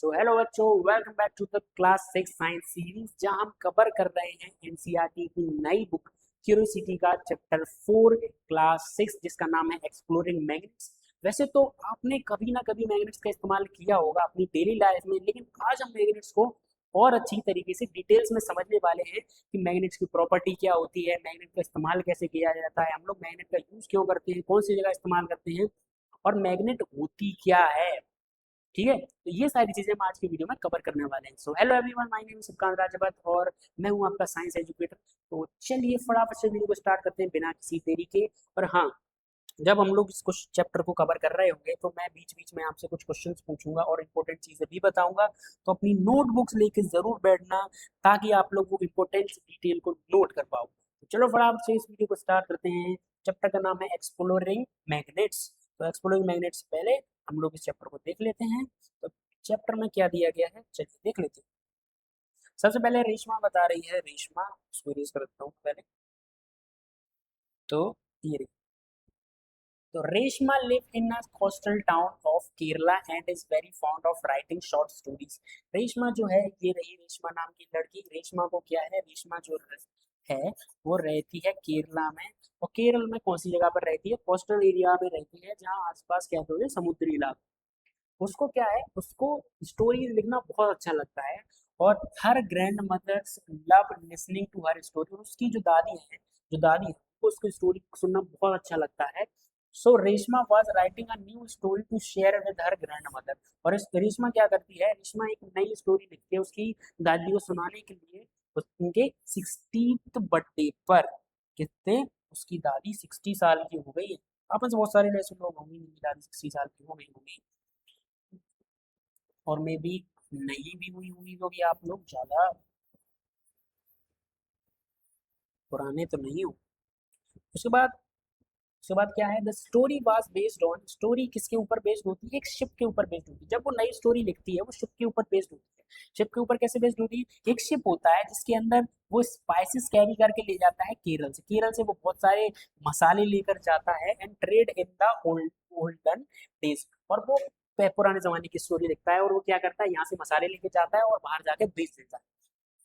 सो hello बच्चों, welcome back to the class 6 science series, जहां हम कवर कर रहे हैं एनसीईआरटी की नई बुक क्यूरियोसिटी का चैप्टर 4 क्लास 6, जिसका नाम है एक्सप्लोरिंग मैग्नेट्स। वैसे तो आपने कभी ना कभी मैग्नेट्स का इस्तेमाल किया होगा अपनी डेली लाइफ में, लेकिन आज हम मैग्नेट्स को और अच्छी तरीके से डिटेल्स में समझने वाले हैं कि मैग्नेट्स की प्रॉपर्टी क्या होती है, मैग्नेट का इस्तेमाल कैसे किया जाता है, हम लोग मैग्नेट का यूज क्यों करते हैं, कौन सी जगह इस्तेमाल करते हैं और मैग्नेट होती क्या है। ठीक है, तो ये सारी चीजें हम आज की वीडियो में कवर करने वाले हैं। So hello everyone, my name is Sukant Rajawat और मैं हूं आपका साइंस एजुकेटर। तो चलिए फटाफट से वीडियो को स्टार्ट करते हैं बिना किसी देरी के। और हाँ, जब हम लोग इस कुछ चैप्टर को कवर कर रहे होंगे तो मैं बीच बीच में आपसे कुछ क्वेश्चंस पूछूंगा और इंपॉर्टेंट चीजें भी बताऊंगा, तो अपनी नोटबुक्स लेके जरूर बैठना ताकि आप लोग वो इंपॉर्टेंट डिटेल को नोट कर पाओ। तो चलो फटाफट से इस वीडियो को स्टार्ट करते हैं। चैप्टर का नाम है एक्सप्लोरिंग मैग्नेट्स। तो एक्सप्लोरिंग मैग्नेट्स से पहले हम लोग इस चैप्टर को देख लेते हैं। तो चैप्टर में क्या दिया गया है, चलिए देख लेते हैं। सबसे पहले रेशमा बता रही है, रेशमा उसको इरेज कर देता हूँ पहले। तो ये रही। तो Reshma live in a coastal town of Kerala and is very fond of writing short stories. Reshma जो है, ये रही रेशमा नाम की लड़की। रेशमा को क्या है, रेशमा जो है वो रहती है केरला में। और केरल में कौन सी जगह पर रहती है, कोस्टल एरिया में रहती है, जहाँ आसपास क्या होते हैं, समुद्री इलाका। उसको क्या है, उसको स्टोरी लिखना बहुत अच्छा लगता है और her grandmother's love listening to her story. उसकी जो दादी है उसको उसकी स्टोरी सुनना बहुत अच्छा लगता है। So Reshma was writing a new story to share with her grandmother. और इस रेशमा क्या करती है, रेशमा एक नई स्टोरी लिखती है उसकी दादी को सुनाने के लिए। उनके 60th बर्थडे पर, कितने, उसकी दादी 60 साल की हो गई है। आप में से बहुत सारे ऐसे लोग होंगे जिनकी दादी 60 साल की हो गई होंगी, और मे बी नहीं भी हुई होगी, क्योंकि आप लोग ज्यादा पुराने तो नहीं हो। उसके बाद उसके बाद क्या है, the story was based on, story किसके ऊपर बेस्ड होती है, एक शिप के ऊपर बेस्ड होती है। जब वो नई स्टोरी लिखती है वो शिप के ऊपर बेस्ड होती है। शिप के ऊपर कैसे बेस्ड होती है, एक शिप होता है जिसके अंदर वो स्पाइसेस कैरी करके ले जाता है केरल से। केरल से वो बहुत सारे मसाले लेकर जाता है and trade in the olden days. और वो पुराने जमाने की स्टोरी लिखता है और वो क्या करता है, यहाँ से मसाले लेके जाता है और बाहर जाके बेच देता है।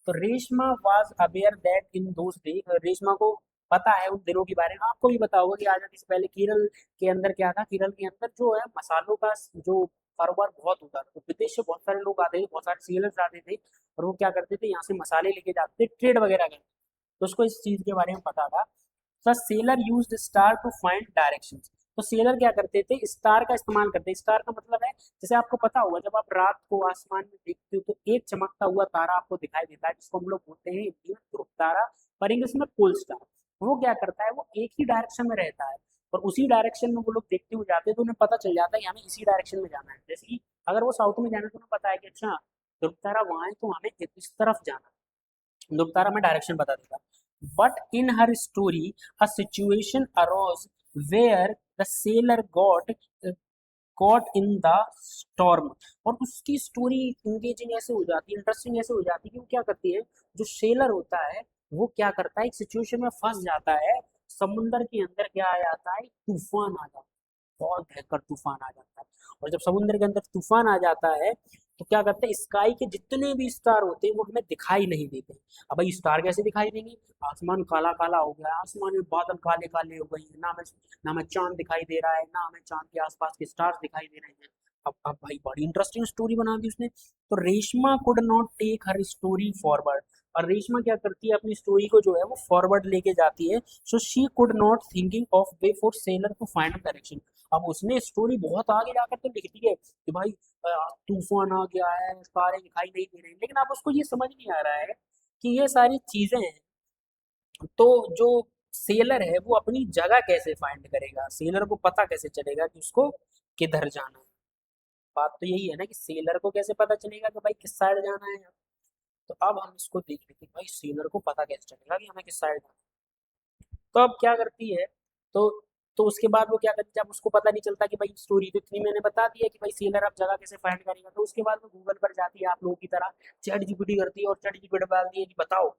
तो Reshma was aware that in those day, Reshma को पता है उन दिनों के बारे में। आपको भी पता होगा कि आजादी से पहले केरल के अंदर क्या था, केरल के अंदर जो है मसालों का जो कारोबार बहुत होता था। तो विदेश से बहुत सारे लोग आते थे, बहुत सारे सेलर्स आते थे और वो क्या करते थे, यहाँ से मसाले लेके जाते थे, ट्रेड वगैरह करते। तो उसको इस चीज के बारे में पता था। The sailor used star to find directions. तो सेलर क्या करते थे, स्टार का इस्तेमाल करते। स्टार का मतलब है, जैसे आपको पता होगा जब आप रात को आसमान में देखते हो तो एक चमकता हुआ तारा आपको दिखाई देता है, जिसको हम लोग बोलते हैं हिंदी में ध्रुव तारा और इंग्लिश में पोल स्टार। वो क्या करता है, वो एक ही डायरेक्शन में रहता है और उसी डायरेक्शन में वो लोग देखते हुए जाते हैं, तो उन्हें पता चल जाता है कि हमें इसी डायरेक्शन में जाना है। जैसे कि अगर वो साउथ में जाना है तो उन्हें पता है कि अच्छा ध्रुव तारा वहां है तो हमें इस तरफ जाना है। ध्रुव तारा में डायरेक्शन बता देता। But in her story a situation arose where the sailor got in the storm। और उसकी स्टोरी इंगेजिंग ऐसे हो जाती है, इंटरेस्टिंग ऐसे हो जाती है कि वो क्या करती है, जो सेलर होता है वो क्या करता है, एक सिचुएशन में फंस जाता है। समुंदर के अंदर क्या आ जाता है, तूफान आ जाता है, बहुत भयंकर तूफान आ जाता है। और जब समुद्र के अंदर तूफान आ जाता है तो क्या करते हैं, स्काई के जितने भी स्टार होते हैं वो हमें दिखाई नहीं देते। अब भाई स्टार कैसे दिखाई देंगे, आसमान काला काला हो गया, आसमान में बादल काले काले हो गए हैं, ना हमें चांद दिखाई दे रहा है, ना हमें चांद के आसपास के स्टार्स दिखाई दे रहे हैं। अब भाई बड़ी इंटरेस्टिंग स्टोरी बना दी उसने। तो Reshma could not take her story forward. और रेशमा क्या करती है, अपनी स्टोरी को जो है वो फॉरवर्ड लेके जाती है। So she could not thinking of way for sailor to find direction. अब उसने स्टोरी बहुत आगे जाकर तो लिख दी है कि भाई तूफान आ गया है, तारे दिखाई नहीं दे रहे हैं, लेकिन अब उसको ये समझ नहीं आ रहा है कि ये सारी चीजें हैं। तो जो सेलर है वो अपनी जगह कैसे फाइंड करेगा, सेलर को पता कैसे चलेगा कि उसको किधर जाना है। बात तो यही है ना कि सेलर को कैसे पता चलेगा कि भाई किस साइड जाना है। तो अब हम इसको देख लेते हैं, भाई सेलर को पता कैसे चलेगा कि हमें किस साइड जाना है। तो अब क्या करती है, तो तो उसके बाद वो क्या करती है, जब उसको पता नहीं चलता कि भाई स्टोरी तो इतनी मैंने बता दी है कि भाई सेलर अब जगह कैसे फाइंड करेगा, तो उसके बाद वो गूगल पर जाती है, आप लोगों की तरह चैट जीपीटी करती है और चैट जीपीटी बोलती है कि बताओ।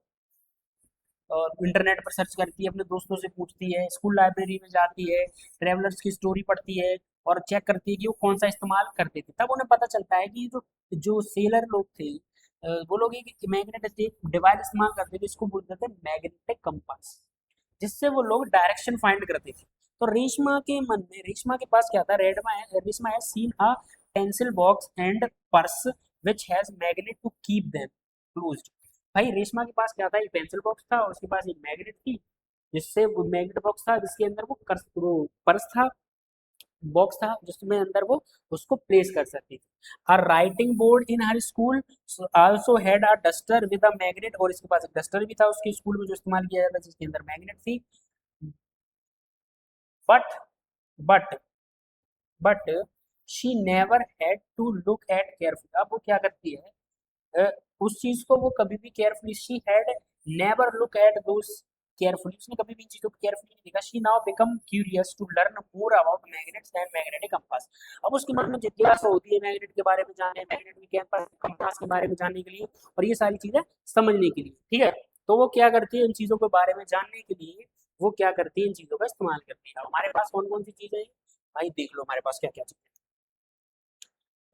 और इंटरनेट पर सर्च करती है, अपने दोस्तों से पूछती है, स्कूल लाइब्रेरी में जाती है, ट्रेवलर्स की स्टोरी पढ़ती है और चेक करती है कि वो कौन सा इस्तेमाल करते थे। तब उन्हें पता चलता है कि जो जो सेलर लोग थे, वो लोग एक मैग्नेटिक डिवाइस इस्तेमाल करते थे, इसको बोलते थे मैग्नेटिक कंपास, जिससे वो लोग डायरेक्शन फाइंड करते थे। तो रेशमा के मन में, रेशमा के पास क्या था, Reshma has seen a pencil box and purse which has magnet to keep them closed. भाई रेशमा के पास क्या था, एक पेंसिल बॉक्स था और उसके पास एक मैग्नेट थी, जिससे वो मैग्नेट बॉक्स था जिसके अंदर वो पर्स था, बॉक्स था जिसमें अंदर वो उसको प्लेस कर सकती थी। Her writing board in her school also had a duster with a magnet, और इसके पास एक डस्टर भी था उसके स्कूल में जो इस्तेमाल किया जाता था, जिसके अंदर मैग्नेट थी। But but but she never had to look at careful. अब वो क्या करती है, उस चीज को वो कभी भी carefully, she had never look at those carefully, उसने कभी भी इन चीजों को केयरफुली नहीं देखा। She now become curious to learn more about magnets and magnetic compass. अब उसके मन में जिज्ञासा होती है मैग्नेट के बारे में जानने, मैग्नेटिक कंपास कंपास के बारे में जानने के लिए और ये सारी चीजें समझने के लिए, ठीक है। तो वो क्या करती है, इन चीजों के बारे में जानने के लिए वो क्या करती है, इन चीजों का इस्तेमाल करती है। हमारे पास कौन कौन सी चीजें हैं भाई, देख लो हमारे पास क्या क्या चीजें।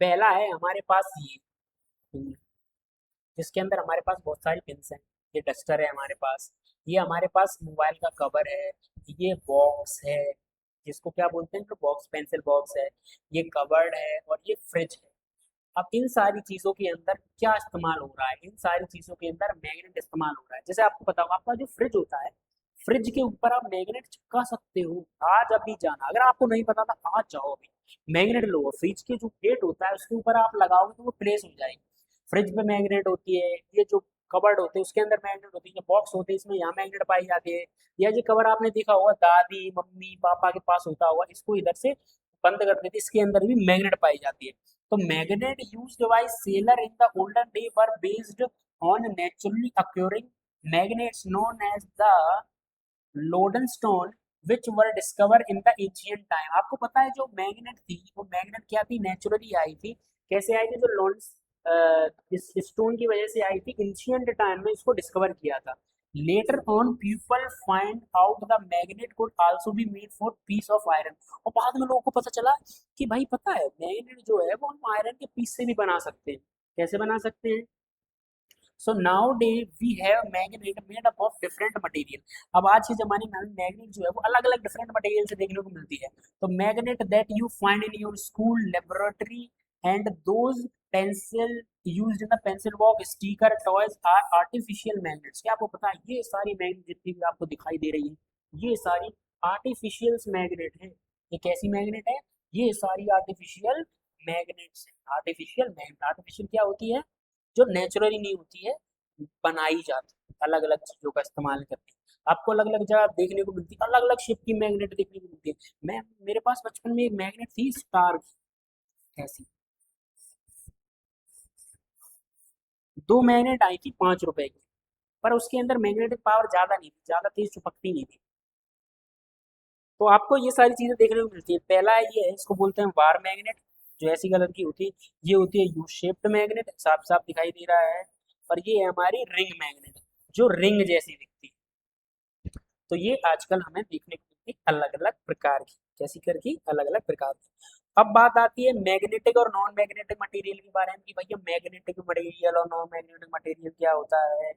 पहला है हमारे पास ये, जिसके अंदर हमारे पास बहुत सारी पिंस हैं। ये डस्टर है हमारे पास, ये हमारे पास मोबाइल का कवर है, ये बॉक्स है जिसको क्या बोलते हैं, तो बॉक्स पेंसिल बॉक्स है, ये कवर्ड है और ये फ्रिज है। अब इन सारी चीजों के अंदर क्या इस्तेमाल हो रहा है, इन सारी चीजों के अंदर मैग्नेट इस्तेमाल हो रहा है। जैसे आपको पता होगा, आपका जो फ्रिज होता है, फ्रिज के ऊपर आप मैग्नेट चिपका सकते हो। आज अभी जाना, अगर आपको नहीं पता था आज जाओ अभी मैग्नेट लो, फ्रिज के जो प्लेट होता है उसके ऊपर आप लगाओगे तो वो प्लेस हो जाएगी। फ्रिज पे मैग्नेट होती है, ये जो कवर्ड होते हैं उसके अंदर मैग्नेट होती है, जो बॉक्स होते हैं इसमें यहाँ मैग्नेट पाई जाती है। या जो कवर आपने देखा होगा दादी मम्मी पापा के पास होता होगा, इसको इधर से बंद कर देते, इसके अंदर भी मैग्नेट पाई जाती है। तो magnet used by sailor in the olden day were based on naturally occurring magnets known as the lodestone which were discovered in the ancient time। आपको पता है जो मैग्नेट थी, वो मैग्नेट क्या थी, नेचुरली आई थी। कैसे आई थी, जो लोन्स इस स्टोन की वजह से आई थी, एंशियंट टाइम में इसको डिस्कवर किया था। Later on people find out the magnet could also be made for piece of iron. और बाद में लोगों को पता चला कि भाई पता है मैग्नेट जो है वो हम आयरन के पीस से भी बना सकते हैं। कैसे बना सकते हैं, so nowadays we have magnet made up of different material. अब आज के जमाने में मैग्नेट जो है वो अलग अलग डिफरेंट मटेरियल से देखने को मिलती है। तो magnet that you find in your school laboratory and those pencil used in the pencil box sticker toys are artificial magnets. क्या आपको पता है ये सारी मैग्नेट जितनी भी आपको दिखाई दे रही है ये सारी आर्टिफिशियल मैग्नेट है। ये कैसी मैग्नेट है, ये सारी आर्टिफिशियल मैग्नेट्स है। आर्टिफिशियल मैग्नेट, आर्टिफिशियल क्या होती है, जो नेचुरली नहीं होती है, बनाई जाती है, अलग अलग चीजों का इस्तेमाल करके। आपको अलग अलग जगह देखने को मिलती है, अलग अलग शेप की मैग्नेट देखने को मिलती है। मैं मेरे पास बचपन में एक मैग्नेट थी स्टार की, ऐसी 2 मैग्नेट आई थी 5 रुपए की, पर उसके अंदर मैग्नेटिक पावर ज्यादा नहीं थी, ज्यादा तेज चिपकती नहीं थी। तो आपको ये सारी चीजें देखने को मिलती है। पहला ये है, इसको बोलते हैं वार मैग्नेट, जो ऐसी कलर की होती है। ये होती है यू शेप्ड मैग्नेट, साफ साफ दिखाई दे रहा है। और ये है हमारी रिंग मैग्नेट, जो रिंग जैसी दिखती है। तो ये आजकल हमें देखने को मिलती है अलग अलग प्रकार की, कैसी करके अलग अलग प्रकार की। अब बात आती है मैग्नेटिक और नॉन मैग्नेटिक मटेरियल के बारे में कि भैया मैग्नेटिक मटेरियल और नॉन मैग्नेटिक मटेरियल क्या होता है।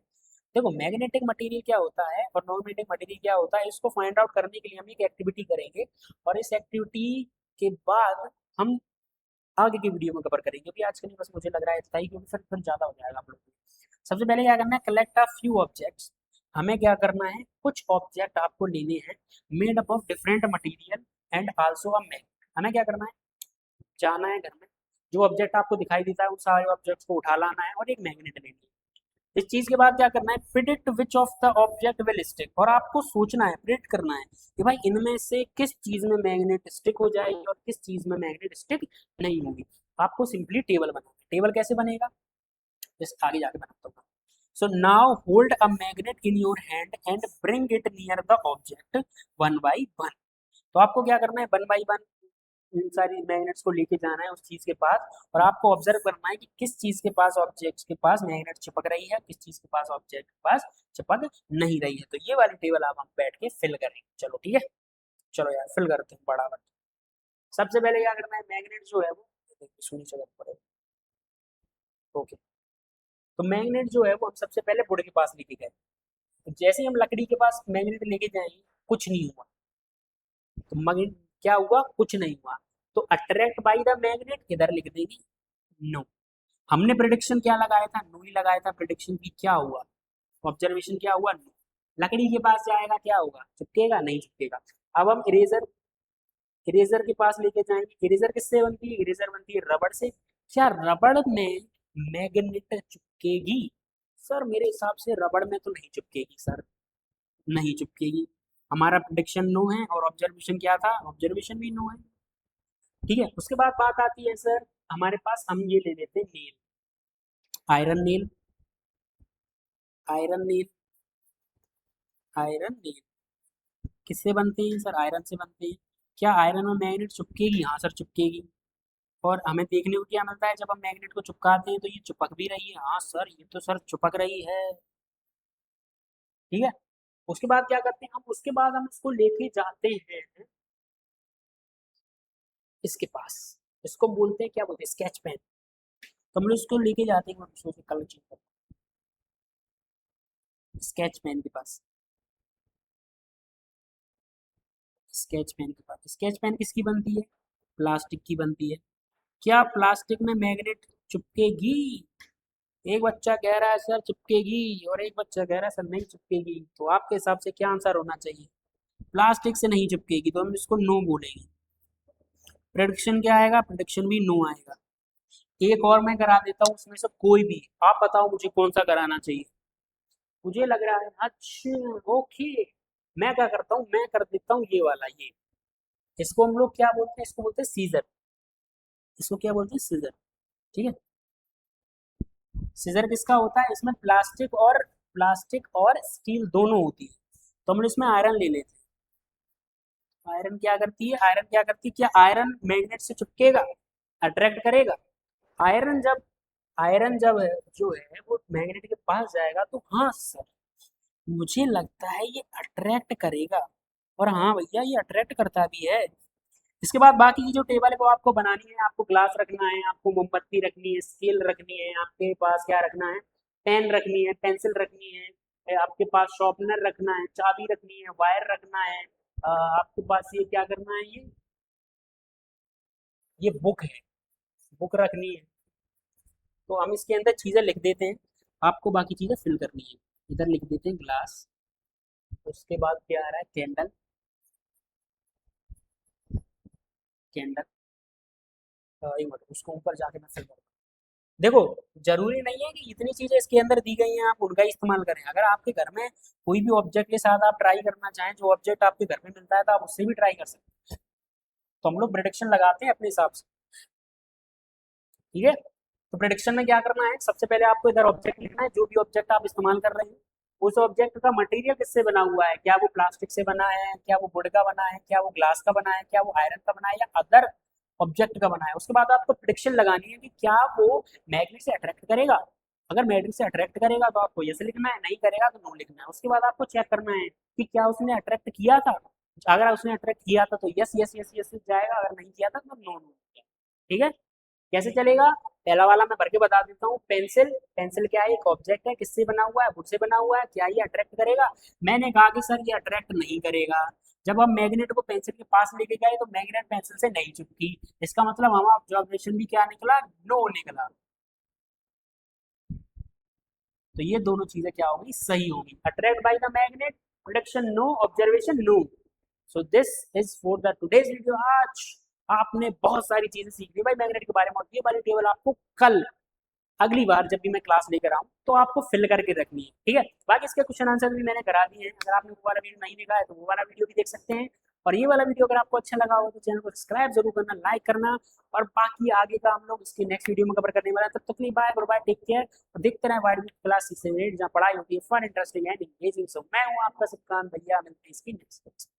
देखो मैग्नेटिक मटेरियल क्या होता है और नॉन मैग्नेटिक मटेरियल क्या होता है, इसको फाइंड आउट करने के लिए हम एक एक्टिविटी करेंगे, और इस एक्टिविटी के बाद हम आगे की वीडियो में कवर करेंगे। क्योंकि आज के लिए बस मुझे लग रहा है इतना ही, क्योंकि फिर ज्यादा हो जाएगा आप लोग को। सबसे पहले क्या करना है, कलेक्ट अ फ्यू ऑब्जेक्ट्स। हमें क्या करना है, कुछ ऑब्जेक्ट आपको लेने हैं made up of different material and also a magnet. हमें क्या करना है, जाना है घर में, जो ऑब्जेक्ट आपको दिखाई देता है उन सारे ऑब्जेक्ट्स को उठा लाना है और एक मैग्नेट लेनी है। इस चीज के बाद क्या करना है, predict which of the object will stick. और आपको सोचना है, प्रिडिक्ट करना है कि भाई इनमें से किस चीज में मैग्नेट स्टिक हो जाएगी और किस चीज में मैग्नेट स्टिक नहीं होगी। आपको सिंपली टेबल बनाना है। टेबल कैसे बनेगा, जैसे आगे जाके बनाता हूँ। So now hold a magnet in your hand and bring it near the object one by one. तो आपको क्या करना है, वन बाई वन इन सारी मैग्नेट्स को लेके जाना है उस चीज के पास, और आपको ऑब्जर्व करना है कि किस चीज के पास, ऑब्जेक्ट्स के पास मैग्नेट चिपक रही है, किस चीज के पास ऑब्जेक्ट के पास चिपक नहीं रही है। तो ये वाली टेबल आप हम बैठ के फिल करेंगे। चलो ठीक है, चलो यार फिल करते हैं बड़ा सबसे पहले क्या करना है, मैग्नेट जो है वो सुनी जगह पड़ेगा। ओके, तो मैग्नेट जो है वो हम सबसे पहले बोर्ड के पास लेके गए। तो जैसे ही हम लकड़ी के पास मैग्नेट लेके जाएंगे, कुछ नहीं हुआ। तो मैग्नेट क्या हुआ, कुछ नहीं हुआ। तो अट्रैक्ट बाय द मैग्नेट इधर लिख देंगे नो। हमने प्रिडिक्शन क्या लगाया था, नो ही लगाया था। प्रिडिक्शन की क्या हुआ, ऑब्जर्वेशन क्या हुआ, नो। लकड़ी के पास जाएगा क्या होगा, चिपकेगा, नहीं चिपकेगा। अब हम इरेजर, इरेजर के पास लेके जाएंगे। इरेजर किससे बनती है, इरेजर बनती है रबड़ से। क्या रबड़ में मैग्नेट चिपकेगी? सर मेरे हिसाब से रबड़ में तो नहीं चिपकेगी सर, नहीं चिपकेगी। हमारा प्रिडिक्शन नो है और ऑब्जर्वेशन क्या था, ऑब्जर्वेशन भी नो है। ठीक है, उसके बाद बात आती है सर, हमारे पास हम ये ले लेते हैं nail, iron nail, iron nail, iron nail किससे बनते हैं सर, आयरन से बनते हैं। क्या आयरन में मैग्नेट चिपकेगी? हाँ सर चिपकेगी। और हमें देखने को क्या मिलता है, जब हम मैग्नेट को चिपकाते हैं तो ये चिपक भी रही है। हाँ सर ये तो सर चिपक रही है। ठीक है, उसके बाद क्या करते हैं हम, उसके बाद हम इसको लेके जाते हैं इसके पास। इसको बोलते हैं, क्या बोलते हैं, स्केच पेन। तो हम लोग इसको लेके जाते हैं, कलर चेंज करते हैं स्केच पेन के पास। स्केच पेन के पास, स्केच पेन किसकी बनती है, प्लास्टिक की बनती है। क्या प्लास्टिक में मैग्नेट चिपकेगी? एक बच्चा कह रहा है सर चिपकेगी, और एक बच्चा कह रहा है सर नहीं चिपकेगी। तो आपके हिसाब से क्या आंसर होना चाहिए, प्लास्टिक से नहीं चिपकेगी, तो हम इसको नो बोलेंगे। प्रेडिक्शन क्या आएगा, प्रेडिक्शन भी नो आएगा। एक और मैं करा देता हूँ उसमें से कोई भी, आप बताओ मुझे कौन सा कराना चाहिए। मुझे लग रहा है, अच्छा ओके, मैं क्या करता हूँ, मैं कर देता हूँ ये वाला, ये इसको हम लोग क्या बोलते हैं, इसको बोलते हैं सीजर। इसको क्या बोलते हैं, सीजर। ठीक है, सीजर किसका होता है, इसमें प्लास्टिक और स्टील दोनों होती है। तो हम लोग इसमें आयरन ले लेते हैं। आयरन क्या करती है, आयरन क्या करती है, क्या आयरन मैग्नेट से चिपकेगा, अट्रैक्ट करेगा? आयरन जब, आयरन जब जो है वो मैग्नेट के पास जाएगा तो हाँ सर मुझे लगता है ये अट्रैक्ट करेगा। और हाँ भैया ये अट्रैक्ट करता भी है। इसके बाद बाकी की जो टेबल है वो आपको बनानी है। आपको ग्लास रखना है, आपको मोमबत्ती रखनी है, स्केल रखनी है, आपके पास क्या रखना है, पेन रखनी है, पेंसिल रखनी है, आपके पास शॉर्पनर रखना है, चाबी रखनी है, वायर रखना है, आपके पास ये क्या करना है, ये बुक है, बुक रखनी है। तो हम इसके अंदर चीज़ें लिख देते हैं, आपको बाकी चीज़ें फिल करनी है। इधर लिख देते हैं ग्लास। उसके बाद क्या आ रहा है, कैंडल, कैंडल, एक मिनट उसको ऊपर जाके मैं फिल करूँ। देखो, जरूरी नहीं है कि इतनी चीजें इसके अंदर दी गई हैं आप उनका ही इस्तेमाल करें। अगर आपके घर में कोई भी ऑब्जेक्ट के साथ आप ट्राई करना चाहें, जो ऑब्जेक्ट आपके घर में मिलता है तो आप उससे भी ट्राई कर सकते हैं। तो हम लोग प्रिडिक्शन लगाते हैं अपने हिसाब से। ठीक है, तो प्रिडिक्शन में क्या करना है, सबसे पहले आपको इधर ऑब्जेक्ट लिखना है, जो भी ऑब्जेक्ट आप इस्तेमाल कर रहे हैं उस ऑब्जेक्ट का मटेरियल किससे बना हुआ है, क्या वो प्लास्टिक से बना है, क्या वो वुड का बना है, क्या वो ग्लास का बना है, क्या वो आयरन का बना है, या अदर ऑब्जेक्ट का बना है। उसके बाद आपको प्रिडिक्शन लगानी है कि क्या वो मैग्नेट से अट्रैक्ट करेगा। अगर मैग्नेट से अट्रैक्ट करेगा तो आपको यस लिखना है, नहीं करेगा तो नो लिखना है। उसके बाद आपको चेक करना है कि क्या उसने अट्रैक्ट किया था। अगर उसने अट्रैक्ट किया था तो यस यस यस यस जाएगा, अगर नहीं किया था तो नो नो। ठीक है, कैसे चलेगा, पहला वाला मैं भर के बता देता हूँ। पेंसिल, पेंसिल क्या है, एक ऑब्जेक्ट है, किससे बना हुआ है, वुड से बना हुआ है, क्या ये अट्रैक्ट करेगा? मैंने कहा कि सर ये अट्रैक्ट नहीं करेगा। जब हम मैग्नेट को पेंसिल के पास लेके गए तो मैग्नेट पेंसिल से नहीं चिपकी, इसका मतलब हमारा ऑब्जर्वेशन भी क्या निकला, नो निकला। तो ये दोनों चीजें क्या होगी, सही होगी। Attract by the magnet, production no, observation no. So this is for the today's video. आज आपने बहुत सारी चीजें सीख ली भाई मैग्नेट के बारे में, और ये वाली टेबल आपको कल, अगली बार जब भी मैं क्लास लेकर आऊँ तो आपको फिल करके रखनी है। ठीक है, बाकी इसके क्वेश्चन आंसर भी मैंने करा दिए हैं। अगर आपने वो वाला वीडियो नहीं देखा है तो वो वाला वीडियो भी देख सकते हैं। और ये वाला वीडियो अगर आपको अच्छा लगा हो तो चैनल को सब्सक्राइब जरूर करना, लाइक करना। और बाकी आगे का हम लोग इसके नेक्स्ट वीडियो में कवर करने वाले हैं। तब तक के लिए बाय बाय, टेक केयर। और देखते रहे वाइड क्लास 6 से 8 जहाँ पढ़ाई होती है फन, इंटरेस्टिंग एंड इंगेजिंग। सो मैं हूँ आपका सुकांत भैया, मिलते हैं इसकी नेक्स्ट।